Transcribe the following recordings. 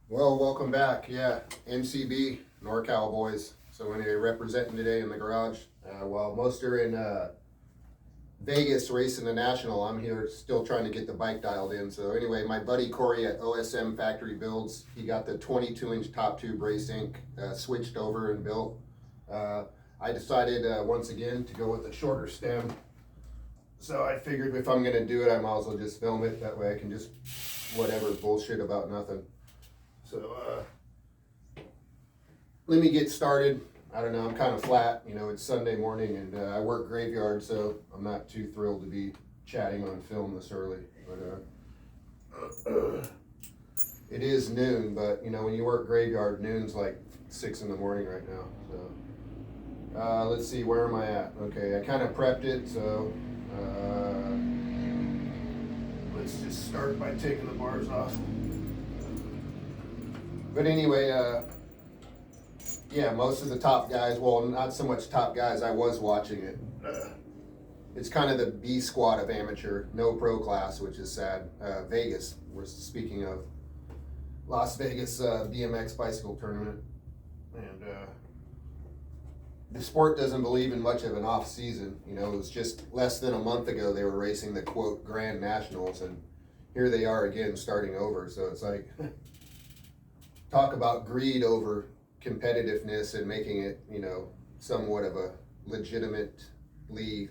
Well, welcome back. Yeah, NCB, NorCal boys. So anyway, representing today in the garage. While most are in Vegas racing the National, I'm here still trying to get the bike dialed in. So anyway, my buddy Corey at OSM Factory Builds, he got the 22-inch top tube race ink switched over and built. I decided once again to go with a shorter stem. So I figured if I'm gonna do it, I might as well just film it. That way I can just whatever bullshit about nothing. So let me get started. I don't know, I'm kind of flat. It's Sunday morning and I work graveyard, so I'm not too thrilled to be chatting on film this early. But it is noon, but when you work graveyard, noon's like 6 in the morning right now. So let's see, where am I at? Okay, I kind of prepped it, so let's just start by taking the bars off. But anyway, yeah, most of the top guys, well, not so much top guys, I was watching it. It's kind of the B squad of amateur, no pro class, which is sad. Vegas, we're speaking of Las Vegas BMX bicycle tournament. And the sport doesn't believe in much of an off season. It was just less than a month ago they were racing the quote Grand Nationals, and here they are again starting over. So it's like, talk about greed over competitiveness and making it, somewhat of a legitimately,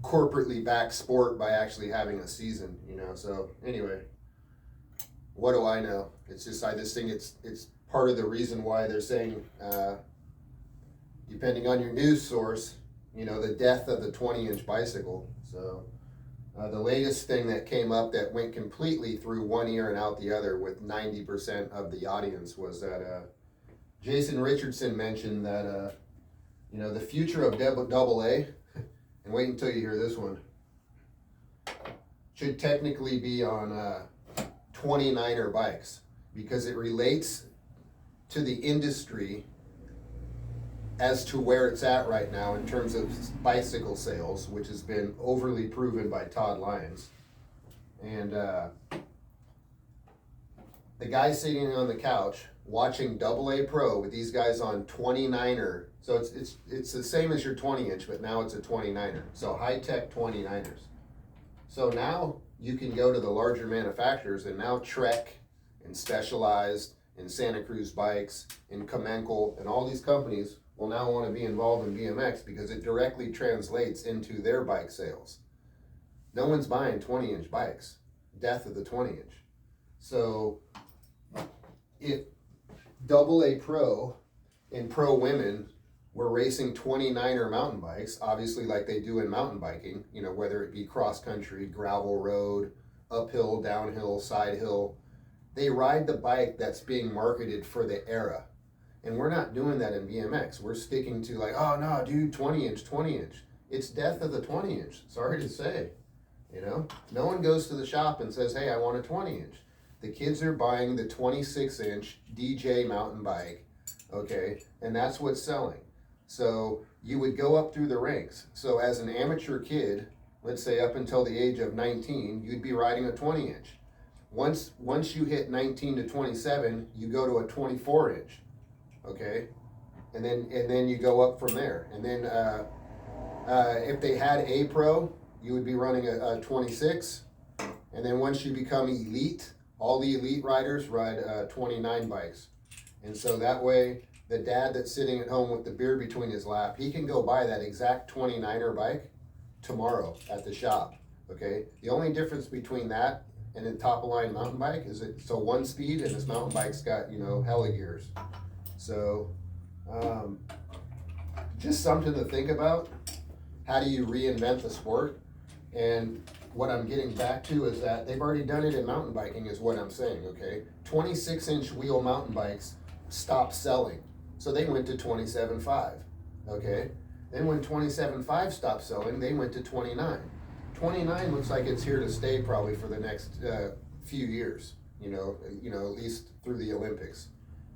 corporately backed sport by actually having a season, So anyway, what do I know? It's just, I just think it's part of the reason why they're saying, depending on your news source, the death of the 20-inch bicycle. So the latest thing that came up that went completely through one ear and out the other with 90% of the audience was that Jason Richardson mentioned that, the future of double A, and wait until you hear this one, should technically be on 29er bikes because it relates to the industry as to where it's at right now in terms of bicycle sales, which has been overly proven by Todd Lyons. And the guy sitting on the couch watching Double A Pro with these guys on 29er. So it's the same as your 20-inch, but now it's a 29er. So high-tech 29ers. So now you can go to the larger manufacturers, and now Trek and Specialized and Santa Cruz Bikes and Kamenkel and all these companies will now want to be involved in BMX because it directly translates into their bike sales. No one's buying 20-inch bikes. Death of the 20-inch. So if Double A Pro and Pro Women were racing 29er mountain bikes, obviously like they do in mountain biking, whether it be cross country, gravel road, uphill, downhill, side hill, they ride the bike that's being marketed for the era. And we're not doing that in BMX. We're sticking to like, oh no, dude, 20-inch, 20-inch. It's death of the 20-inch. Sorry to say, No one goes to the shop and says, hey, I want a 20-inch. The kids are buying the 26-inch DJ mountain bike, okay? And that's what's selling. So you would go up through the ranks. So as an amateur kid, let's say up until the age of 19, you'd be riding a 20-inch. Once you hit 19 to 27, you go to a 24-inch. Okay, and then you go up from there. And then if they had A Pro, you would be running a 26. And then once you become elite, all the elite riders ride 29 bikes. And so that way, the dad that's sitting at home with the beer between his lap, he can go buy that exact 29er bike tomorrow at the shop. Okay, the only difference between that and a top of line mountain bike is it's a 1-speed, and this mountain bike's got hella gears. So, just something to think about. How do you reinvent the sport? And what I'm getting back to is that they've already done it in mountain biking is what I'm saying, okay? 26-inch wheel mountain bikes stopped selling. So they went to 27.5, okay? Then when 27.5 stopped selling, they went to 29. 29 looks like it's here to stay probably for the next few years, at least through the Olympics.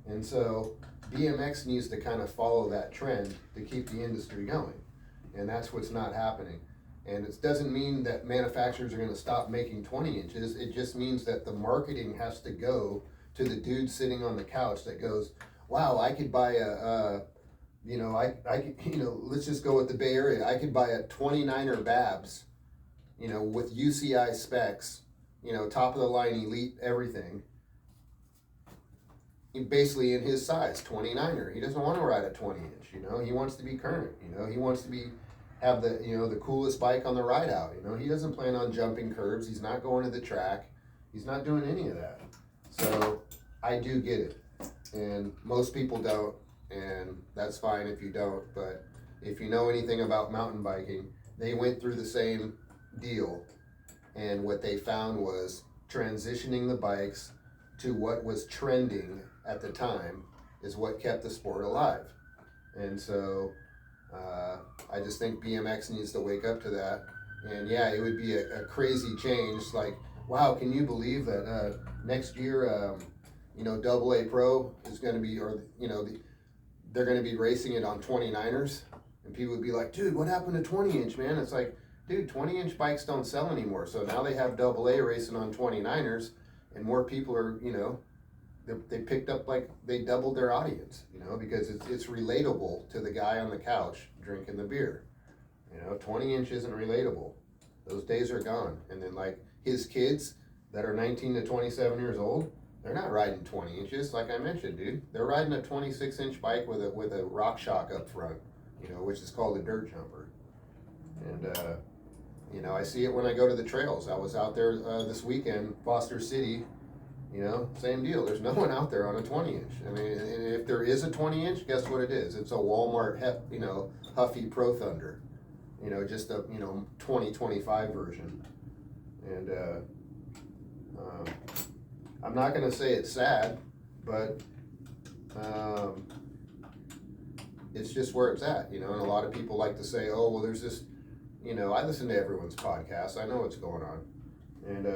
And so BMX needs to kind of follow that trend to keep the industry going. And that's what's not happening. And it doesn't mean that manufacturers are gonna stop making 20 inches, it just means that the marketing has to go to the dude sitting on the couch that goes, wow, I could buy I could, let's just go with the Bay Area, I could buy a 29er Babs, with UCI specs, top of the line elite everything. Basically in his size, 29er. He doesn't want to ride a 20 inch, he wants to be current, he wants to have the coolest bike on the ride out, he doesn't plan on jumping curbs, he's not going to the track, he's not doing any of that. So I do get it, and most people don't, and that's fine if you don't, but if you know anything about mountain biking, they went through the same deal, and what they found was transitioning the bikes to what was trending at the time is what kept the sport alive. And so I just think BMX needs to wake up to that. And yeah, it would be a crazy change. Like, wow, can you believe that next year, AA Pro is going to be, or they're going to be racing it on 29ers, and people would be like, dude, what happened to 20 inch, man? It's like, dude, 20 inch bikes don't sell anymore. So now they have AA racing on 29ers, and more people are, they picked up, like, they doubled their audience, because it's relatable to the guy on the couch drinking the beer. 20 inch isn't relatable. Those days are gone. And then, like, his kids that are 19 to 27 years old, they're not riding 20 inches, like I mentioned, dude. They're riding a 26 inch bike with a rock shock up front, which is called a dirt jumper. And I see it when I go to the trails. I was out there this weekend, Foster City. Same deal. There's no one out there on a 20 inch. I mean, and if there is a 20 inch, guess what it is? It's a Walmart, Huffy Pro Thunder. Just a 2025 version. And I'm not gonna say it's sad, but it's just where it's at. And a lot of people like to say, oh, well, there's this. I listen to everyone's podcast. I know what's going on. And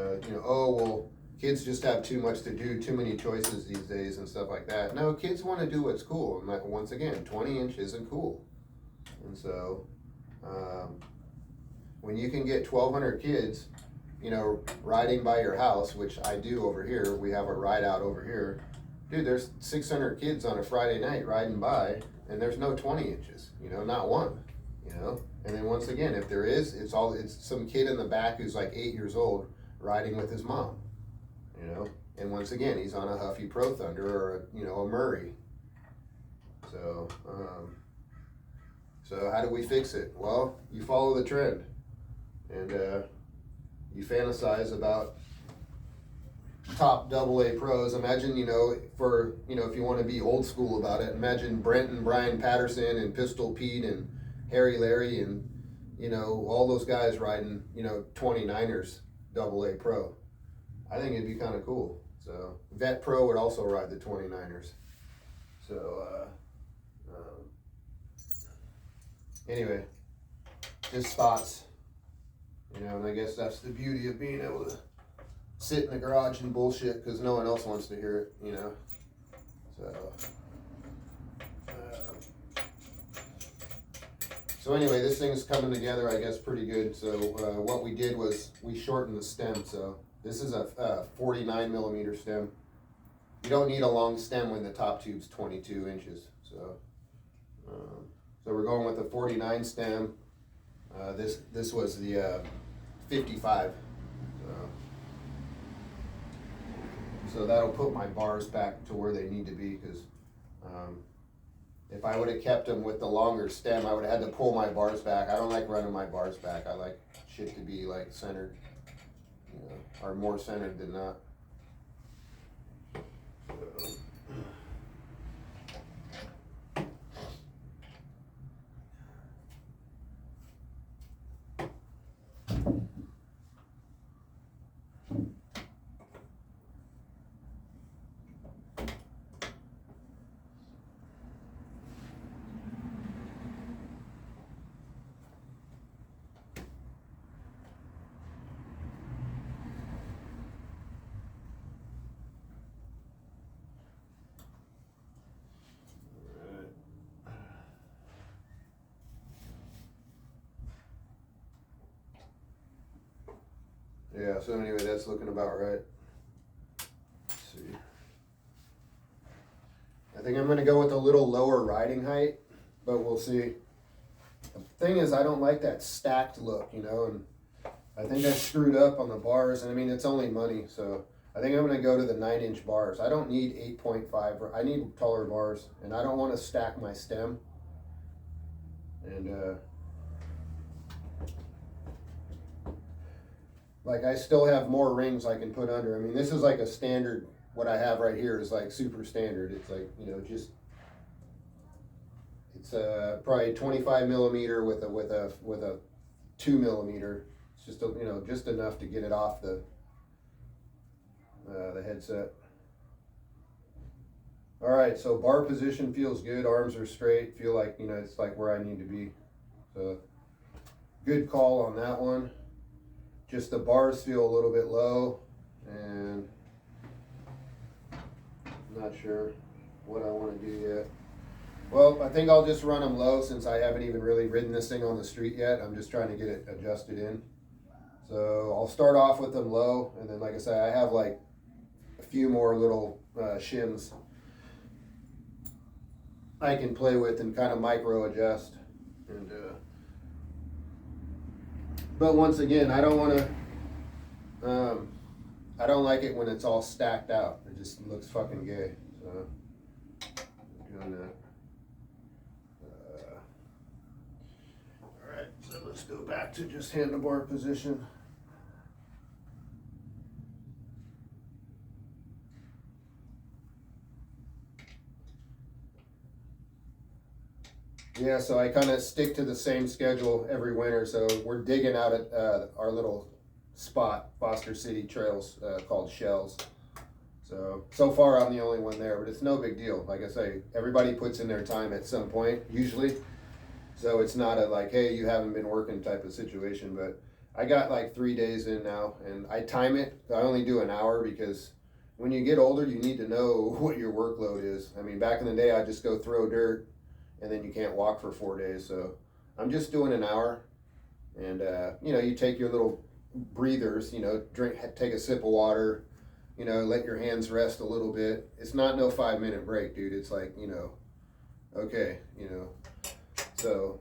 oh, well, kids just have too much to do, too many choices these days and stuff like that. No, kids want to do what's cool. And once again, 20 inch isn't cool. And so when you can get 1,200 kids, riding by your house, which I do over here, we have a ride out over here. Dude, there's 600 kids on a Friday night riding by, and there's no 20 inches, not one, And then once again, if there is, it's some kid in the back who's like 8 years old riding with his mom, And once again, he's on a Huffy Pro Thunder or a Murray. So, so how do we fix it? Well, you follow the trend, and you fantasize about top AA pros. Imagine, if you want to be old school about it, imagine Brent and Brian Patterson and Pistol Pete and Harry Larry and, all those guys riding, 29ers AA Pro. I think it'd be kind of cool. So Vet Pro would also ride the 29ers. So, anyway, just thoughts, and I guess that's the beauty of being able to sit in the garage and bullshit because no one else wants to hear it, So anyway, this thing's coming together, I guess, pretty good. So what we did was we shortened the stem. So this is a 49 millimeter stem. You don't need a long stem when the top tube's 22 inches. So we're going with the 49 stem. This was the 55. So that'll put my bars back to where they need to be, because if I would have kept them with the longer stem, I would have had to pull my bars back. I don't like running my bars back. I like shit to be like centered, or more centered than not. Yeah, so anyway, that's looking about right. Let's see. I think I'm gonna go with a little lower riding height, but we'll see. The thing is, I don't like that stacked look, you know, and I think I screwed up on the bars, and I mean, it's only money, so I think I'm gonna go to the 9-inch bars. I don't need 8.5, I need taller bars, and I don't wanna stack my stem. And like I still have more rings I can put under. I mean, this is like a standard, what I have right here is like super standard. It's like, you know, just, it's probably 25 millimeter with a 2 millimeter. It's just, you know, just enough to get it off the headset. All right, so bar position feels good. Arms are straight. Feel like, you know, it's like where I need to be. So good call on that one. Just the bars feel a little bit low, and I'm not sure what I want to do yet. Well, I think I'll just run them low since I haven't even really ridden this thing on the street yet. I'm just trying to get it adjusted in. So I'll start off with them low, and then like I said, I have like a few more little shims I can play with and kind of micro adjust. And but once again, I don't want to. I don't like it when it's all stacked out. It just looks fucking gay. So doing that. All right, so let's go back to just handlebar position. Yeah, so I kind of stick to the same schedule every winter. So we're digging out at our little spot, Foster City Trails, called Shells. So far I'm the only one there, but it's no big deal. Like I say, everybody puts in their time at some point, usually. So it's not a like, hey, you haven't been working type of situation. But I got like 3 days in now, and I time it. I only do an hour because when you get older, you need to know what your workload is. I mean, back in the day, I just go throw dirt, and then you can't walk for 4 days. So I'm just doing an hour, and you know, you take your little breathers, you know, drink, take a sip of water, you know, let your hands rest a little bit. It's not no 5-minute break, dude. It's like, you know, okay, you know, so,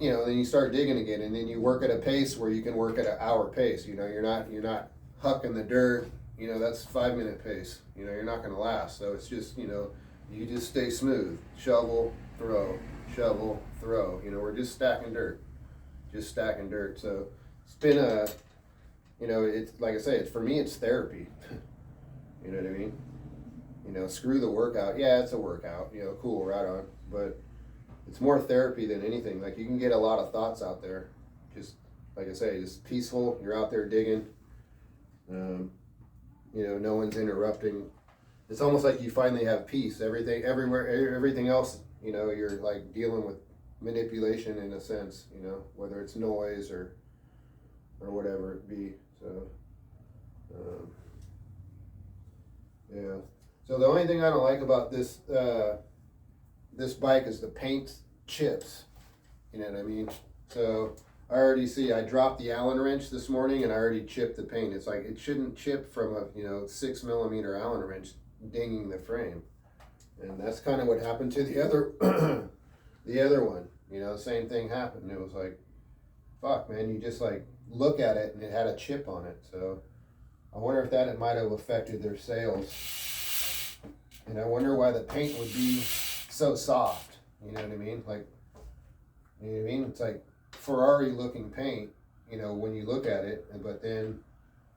you know, then you start digging again, and then you work at a pace where you can work at an hour pace. You know, you're not hucking the dirt. You know, that's 5-minute pace. You know, you're not going to last. So it's just, you know, you just stay smooth. Shovel, throw, shovel, throw. You know, we're just stacking dirt. So it's been a, you know, it's like I say, it's for me, it's therapy. You know what I mean? You know, screw the workout. Yeah, it's a workout. You know, cool, right on. But it's more therapy than anything. Like, you can get a lot of thoughts out there. Just like I say, just peaceful. You're out there digging. You know, no one's interrupting. It's almost like you finally have peace. Everything else, you know, you're like dealing with manipulation in a sense, you know, whether it's noise or whatever it be. So, yeah. So the only thing I don't like about this this bike is the paint chips. You know what I mean? So I already see. I dropped the Allen wrench this morning, and I already chipped the paint. It's like it shouldn't chip from a 6 millimeter Allen wrench dinging the frame, and that's kind of what happened to the other the other one. You know, the same thing happened. It was like, fuck, man, you just like look at it and it had a chip on it. So I wonder if that it might have affected their sales, and I wonder why the paint would be so soft. You know what I mean? Like, you know what I mean? It's like Ferrari looking paint, you know, when you look at it. But then,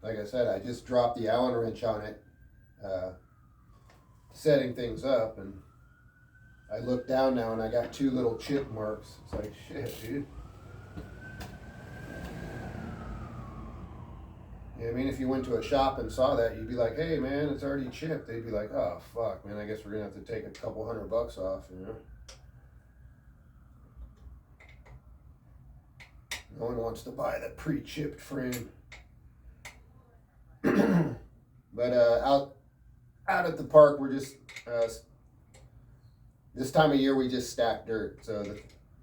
like I said, I just dropped the Allen wrench on it, setting things up, and I look down now and I got 2 little chip marks. It's like, shit, dude. You know what I mean? If you went to a shop and saw that, you'd be like, hey man, it's already chipped. They'd be like, oh fuck, man, I guess we're gonna have to take a couple $100 off, you know? No one wants to buy the pre-chipped frame. But out at the park, we're just this time of year we just stack dirt. So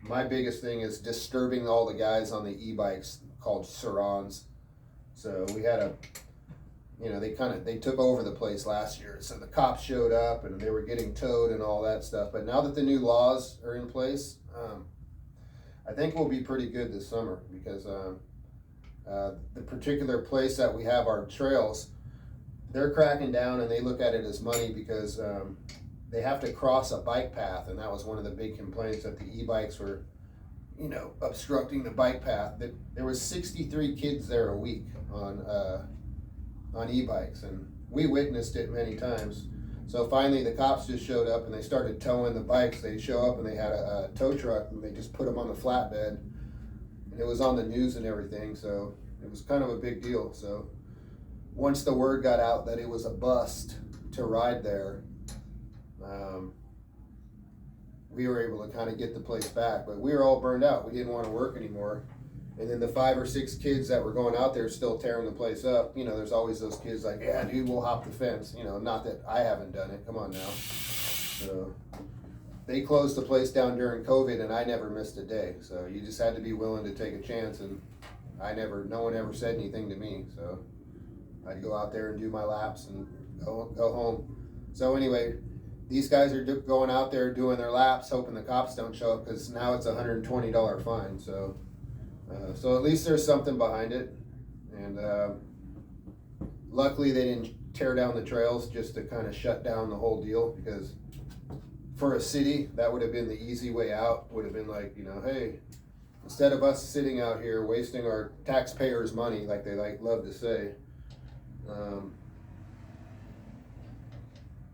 my biggest thing is disturbing all the guys on the e-bikes called Surons. So we had they took over the place last year. So the cops showed up and they were getting towed and all that stuff. But now that the new laws are in place, I think we'll be pretty good this summer because the particular place that we have our trails, they're cracking down and they look at it as money because they have to cross a bike path, and that was one of the big complaints that the e-bikes were, obstructing the bike path. There was 63 kids there a week on e-bikes, and we witnessed it many times. So finally the cops just showed up and they started towing the bikes. They show up and they had a tow truck and they just put them on the flatbed, and it was on the news and everything, so it was kind of a big deal. So once the word got out that it was a bust to ride there, we were able to kind of get the place back, but we were all burned out. We didn't want to work anymore. And then the 5 or 6 kids that were going out there still tearing the place up, there's always those kids like, yeah, dude, we'll hop the fence. Not that I haven't done it. Come on now. So they closed the place down during COVID, and I never missed a day. So you just had to be willing to take a chance, and no one ever said anything to me. So I'd go out there and do my laps and go home. So anyway, these guys are going out there doing their laps, hoping the cops don't show up, because now it's a $120 fine. So at least there's something behind it. And luckily they didn't tear down the trails just to kind of shut down the whole deal, because for a city, that would have been the easy way out. Would have been like, hey, instead of us sitting out here wasting our taxpayers' money, like they love to say,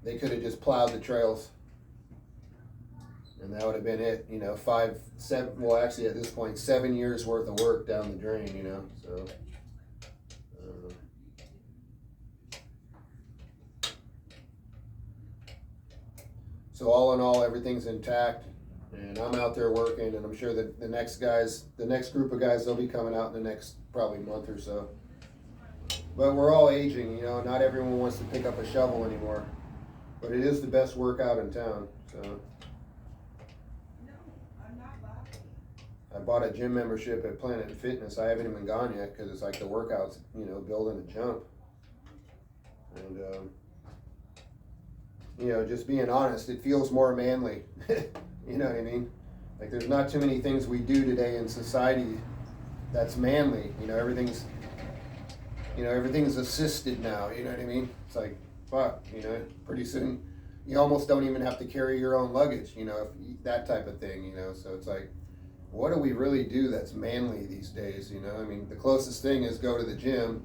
they could have just plowed the trails, and that would have been it. 5, 7, well, actually at this point, 7 years worth of work down the drain. So so all in all, everything's intact, and I'm out there working, and I'm sure that the next group of guys, they'll be coming out in the next probably month or so. But we're all aging. Not everyone wants to pick up a shovel anymore. But it is the best workout in town, so. I bought a gym membership at Planet Fitness. I haven't even gone yet because it's like the workouts, building a jump. And, just being honest, it feels more manly. You know what I mean? Like there's not too many things we do today in society that's manly. Everything's assisted now, you know what I mean? It's like, fuck, pretty soon you almost don't even have to carry your own luggage, that type of thing, so it's like, what do we really do that's manly these days? I mean, the closest thing is go to the gym,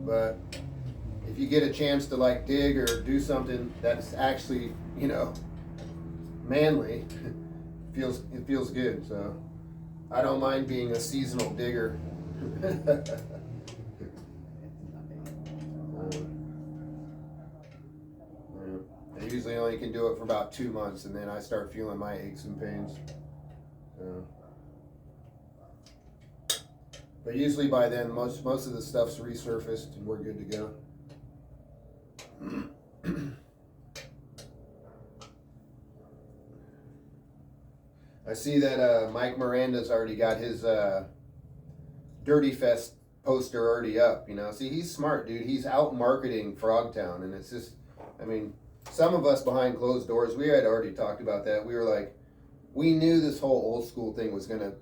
but if you get a chance to like dig or do something that's actually, manly, it feels good. So I don't mind being a seasonal digger. I usually only can do it for about 2 months, and then I start feeling my aches and pains. But usually by then, most of the stuff's resurfaced and we're good to go. I see that Mike Miranda's already got his Dirty Fest poster already up. See, he's smart, dude. He's out marketing Frogtown, and it's just, I mean, some of us behind closed doors, we had already talked about that. We were like, we knew this whole old school thing was gonna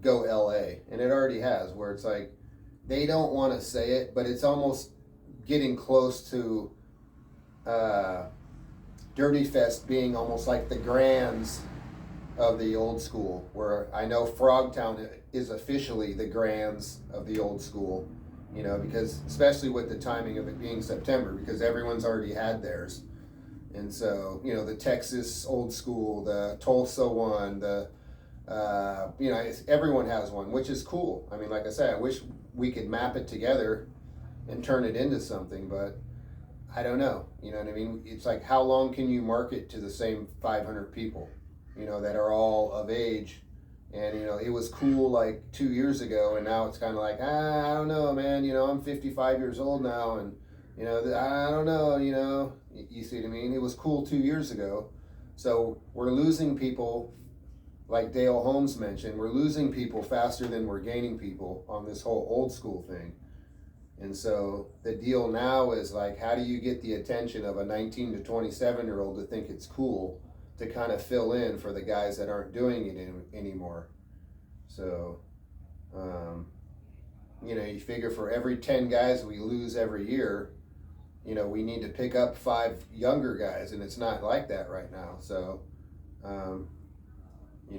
go LA, and it already has, where it's like, they don't want to say it, but it's almost getting close to Dirty Fest being almost like the Grands of the old school, where I know Frogtown is officially the Grands of the old school, because especially with the timing of it being September, because everyone's already had theirs. And so, the Texas old school, the Tulsa one, everyone has one, which is cool. I mean, like I said, I wish we could map it together and turn it into something, but I don't know. You know what I mean? It's like, how long can you market to the same 500 people, that are all of age? And, it was cool like 2 years ago, and now it's kind of like, I don't know, man, I'm 55 years old now, and, I don't know, you see what I mean? It was cool 2 years ago. So we're losing people, like Dale Holmes mentioned, we're losing people faster than we're gaining people on this whole old school thing. And so the deal now is like, how do you get the attention of a 19 to 27-year-old to think it's cool to kind of fill in for the guys that aren't doing it anymore? So, you figure for every 10 guys we lose every year, we need to pick up 5 younger guys, and it's not like that right now. So,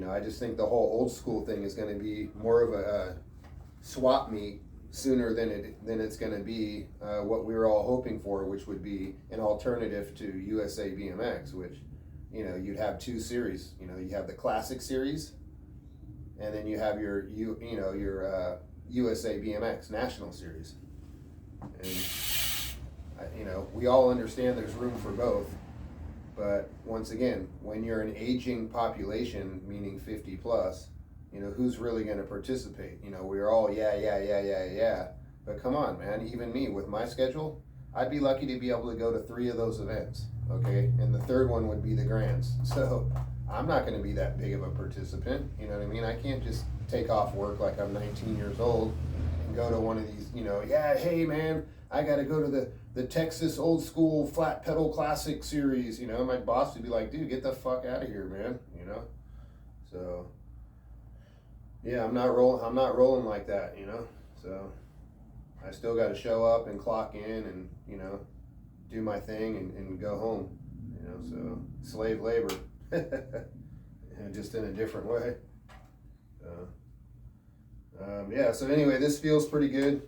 I just think the whole old school thing is going to be more of a swap meet sooner than it's going to be what we were all hoping for, which would be an alternative to USA BMX, which you'd have 2 series. You have the classic series, and then you have your USA BMX national series. And we all understand there's room for both, but once again, when you're an aging population, meaning 50 plus, who's really going to participate? We're all yeah, but come on, man. Even me with my schedule, I'd be lucky to be able to go to 3 of those events, okay, and the third one would be the Grands. So I'm not going to be that big of a participant. You know what I mean? I can't just take off work like I'm 19 years old and go to one of these, hey man, I got to go to the Texas old school flat pedal classic series. My boss would be like, dude, get the fuck out of here, man. So yeah, I'm not rolling like that. So I still got to show up and clock in and do my thing and go home. So slave labor, just in a different way. Yeah. So anyway, this feels pretty good.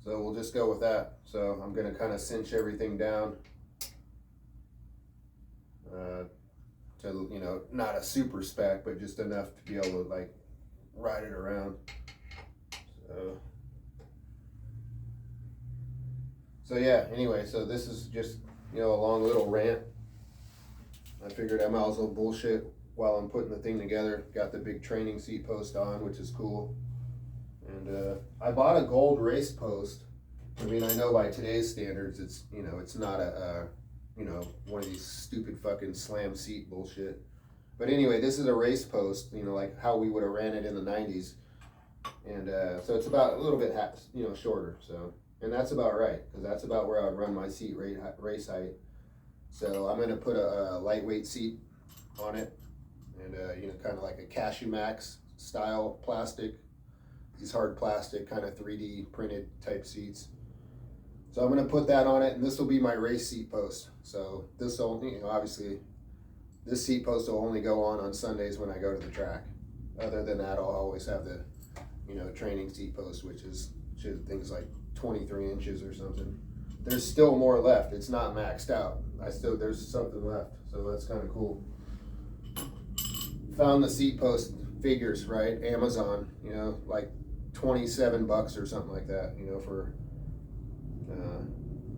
So we'll just go with that. So I'm gonna kind of cinch everything down to not a super spec, but just enough to be able to like ride it around. So yeah. Anyway, so this is just a long little rant. I figured I might as well bullshit while I'm putting the thing together. Got the big training seat post on, which is cool. And I bought a gold race post. I mean, I know by today's standards, it's it's not a one of these stupid fucking slam seat bullshit. But anyway, this is a race post, like how we would have ran it in the 90s. And so it's about a little bit shorter. So, and that's about right, because that's about where I would run my seat race height. So I'm gonna put a lightweight seat on it, and kind of like a Cashew Max style plastic. These hard plastic kind of 3D printed type seats. So I'm going to put that on it, and this will be my race seat post. So this will, obviously, this seat post will only go on Sundays when I go to the track. Other than that, I'll always have the, training seat post, which is things like 23 inches or something. There's still more left. It's not maxed out. There's something left. So that's kind of cool. Found the seat post figures, right? Amazon, like $27 or something like that, for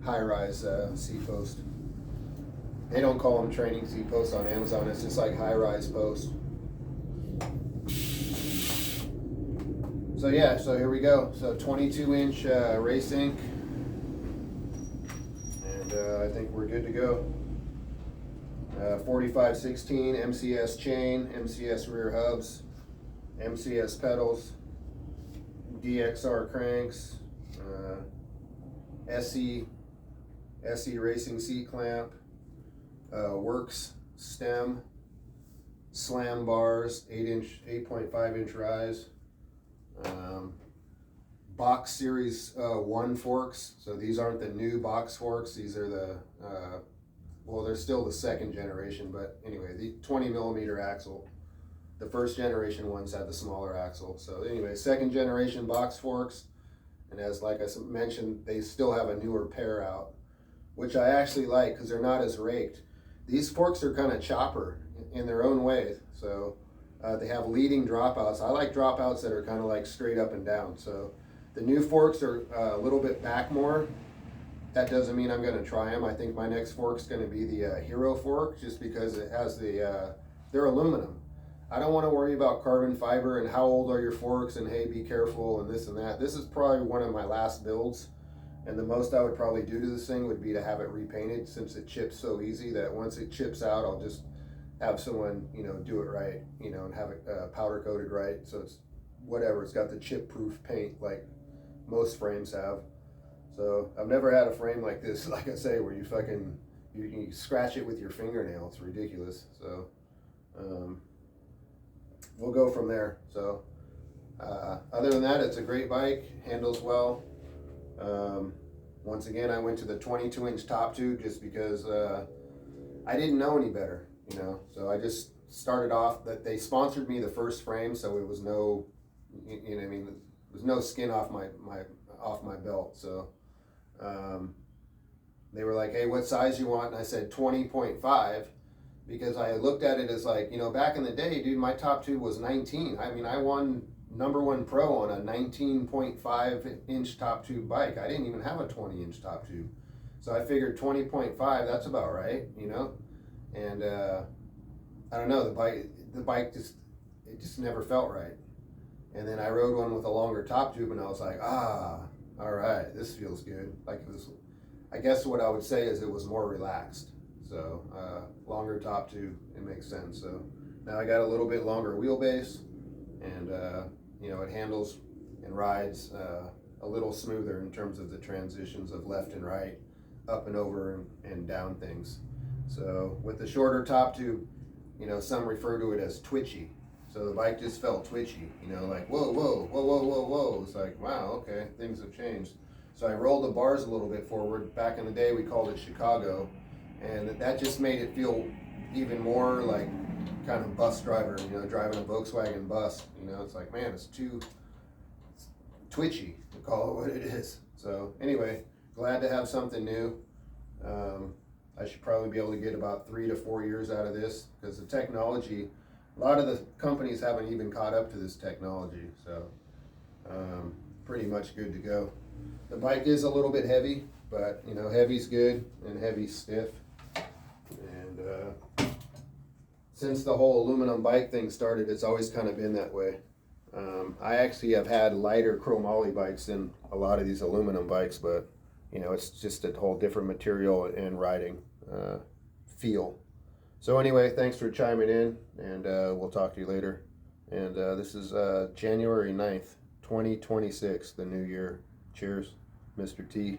high-rise seat post. They don't call them training seat posts on Amazon. It's just like high-rise post. So yeah, so here we go. So 22-inch race ink, and I think we're good to go. 45/16 MCS chain, MCS rear hubs, MCS pedals, DXR cranks, SE racing seat clamp, Works stem, slam bars, 8.5 inch rise, box series 1 forks. So these aren't the new box forks. These are the they're still the second generation, but anyway, the 20 millimeter axle. The first generation ones had the smaller axle. So anyway, second generation box forks. And like I mentioned, they still have a newer pair out, which I actually like because they're not as raked. These forks are kind of chopper in their own way. So they have leading dropouts. I like dropouts that are kind of like straight up and down. So the new forks are a little bit back more. That doesn't mean I'm going to try them. I think my next fork's going to be the Hero fork, just because it has they're aluminum. I don't want to worry about carbon fiber and how old are your forks and hey, be careful and this and that. This is probably one of my last builds, and the most I would probably do to this thing would be to have it repainted, since it chips so easy that once it chips out, I'll just have someone do it right, and have it powder coated right, so it's whatever. It's got the chip proof paint like most frames have. So I've never had a frame like this, like I say, where you scratch it with your fingernail. It's ridiculous. So we'll go from there. So other than that, it's a great bike, handles well. Once again, I went to the 22-inch top tube just because I didn't know any better, you know. So I just started off that they sponsored me the first frame, so it was no, you know, I mean, there was no skin off my belt. So they were like, "Hey, what size you want?" And I said 20.5 because I looked at it as like, you know, back in the day, dude, my top tube was 19. I mean, I won #1 pro on a 19.5-inch top tube bike. I didn't even have a 20-inch top tube. So I figured 20.5, that's about right, you know? And I don't know, the bike just never felt right. And then I rode one with a longer top tube and I was like, all right, this feels good. Like it was, I guess what I would say is it was more relaxed. So longer top tube, it makes sense. So now I got a little bit longer wheelbase, and you know, it handles and rides a little smoother in terms of the transitions of left and right, up and over and down things. So with the shorter top tube, you know, some refer to it as twitchy. So the bike just felt twitchy, you know, like whoa, whoa, whoa, whoa, whoa, whoa. It's like, wow, okay, things have changed. So I rolled the bars a little bit forward. Back in the day, we called it Chicago, and that just made it feel even more like kind of bus driver, you know, driving a Volkswagen bus. You know, it's like, man, it's too twitchy to call it what it is. So anyway, glad to have something new. I should probably be able to get about 3 to 4 years out of this because the technology, a lot of the companies haven't even caught up to this technology. So pretty much good to go. The bike is a little bit heavy, but you know, heavy's good and heavy's stiff. And since the whole aluminum bike thing started, it's always kind of been that way. I actually have had lighter chromoly bikes than a lot of these aluminum bikes, but you know, it's just a whole different material and riding feel. So anyway, thanks for chiming in, and we'll talk to you later. And this is January 9th, 2026, the new year. Cheers, Mr. T.